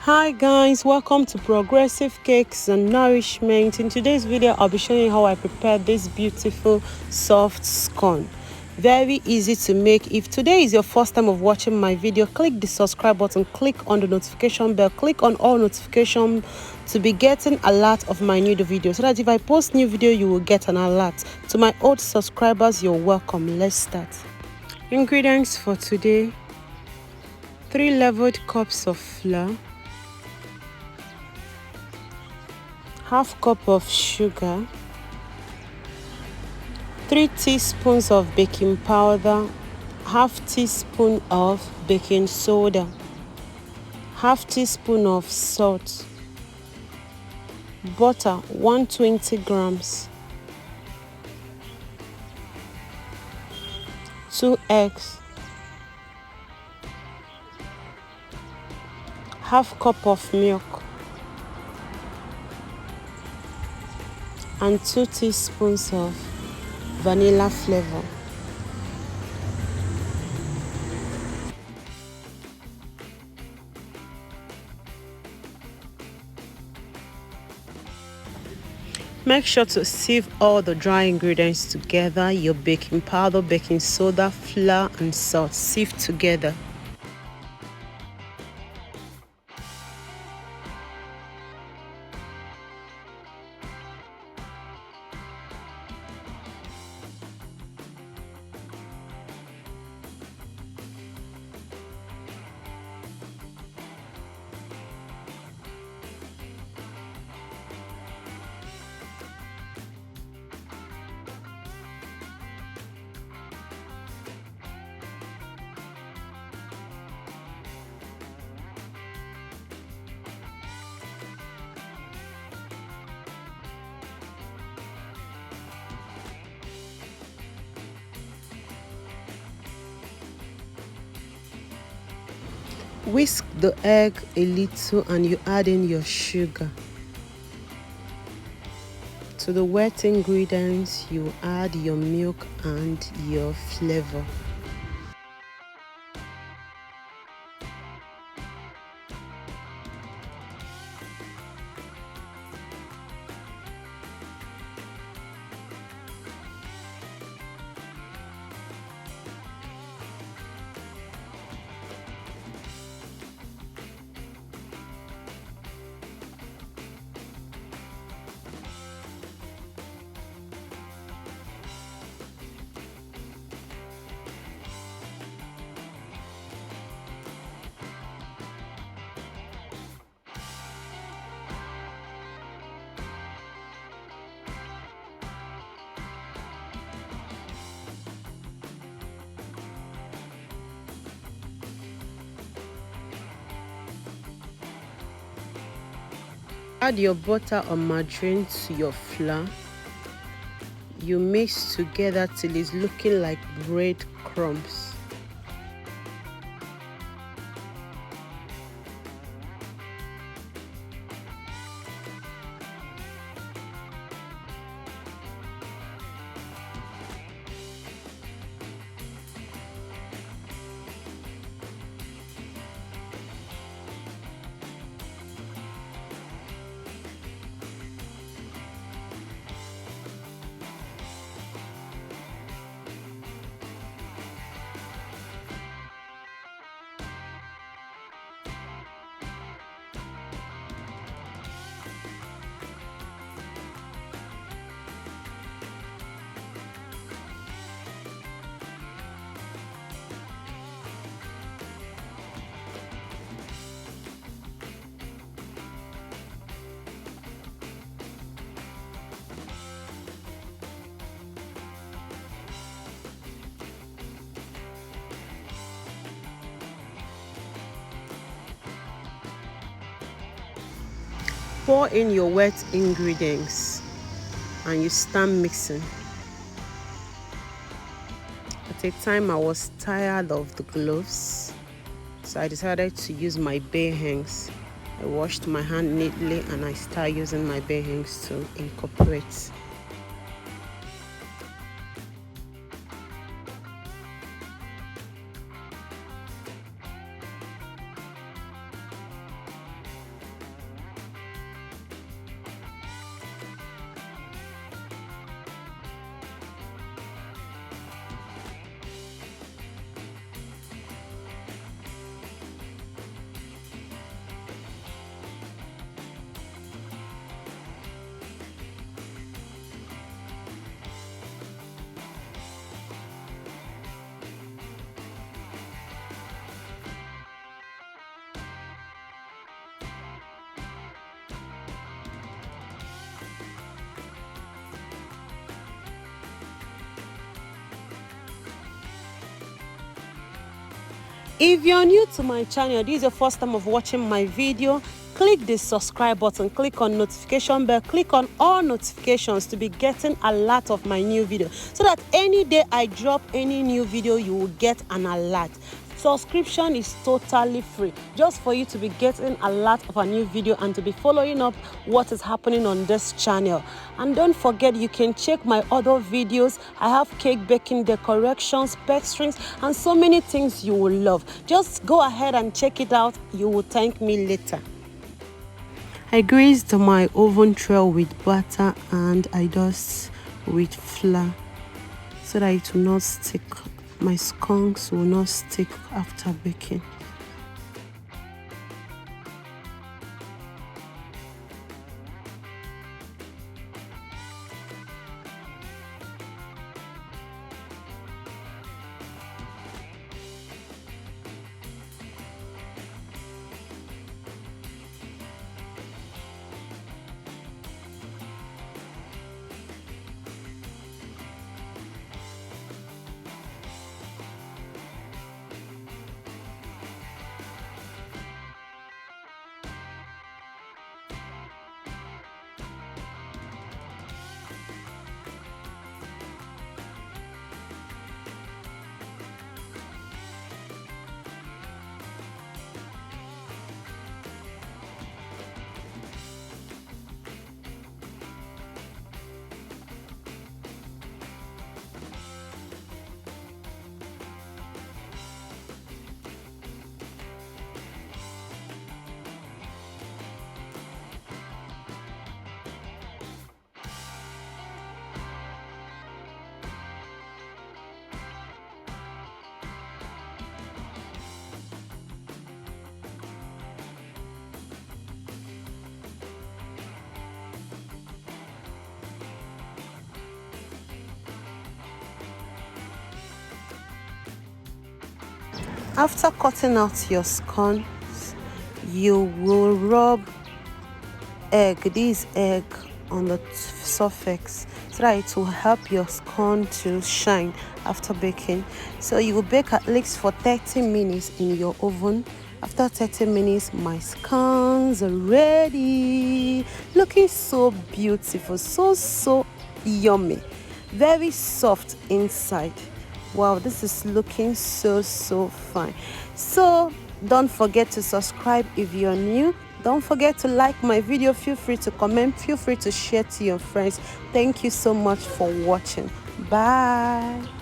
Hi guys, welcome to Progressive Cakes and Nourishment. In today's video, I'll be showing you how I prepare this beautiful soft scone. Very easy to make. If today is your first time of watching my video, click the subscribe button, click on the notification bell, click on all notifications to be getting alert of my new video, so that if I post new video, you will get an alert. To my old subscribers, you're welcome. Let's start. Ingredients for today: 3 leveled cups of flour, half cup of sugar, 3 teaspoons of baking powder, half teaspoon of baking soda, half teaspoon of salt, butter 120 grams, 2 eggs, half cup of milk, and 2 teaspoons of vanilla flavor. Make sure to sieve all the dry ingredients together: your baking powder, baking soda, flour, and salt. Sieve together. Whisk the egg a little and you add in your sugar. To the wet ingredients, you add your milk and your flavor. Add your butter or margarine to your flour. You mix together till it's looking like bread crumbs. Pour in your wet ingredients and you start mixing. At a time, I was tired of the gloves, so I decided to use my bare hands. I washed my hand neatly and I started using my bare hands to incorporate. If you're new to my channel, this is your first time of watching my video, click the subscribe button, click on notification bell, click on all notifications to be getting a lot of my new video, so that any day I drop any new video, you will get an alert. Subscription is totally free, just for you to be getting a lot of a new video and to be following up what is happening on this channel. And don't forget, you can check my other videos. I have cake baking, decorations, pastries, and so many things you will love. Just go ahead and check it out. You will thank me later. I greased my oven tray with butter and I dust with flour so that it will not stick. My scones will not stick after baking. After cutting out your scones, you will rub this egg on the surface so that it will help your scone to shine after baking. So you will bake at least for 30 minutes in your oven. After 30 minutes, my scones are ready. Looking so beautiful, so yummy, very soft inside. Wow, this is looking so fine. So don't forget to subscribe if you're new. Don't forget to like my video. Feel free to comment, feel free to share to your friends. Thank you so much for watching. Bye.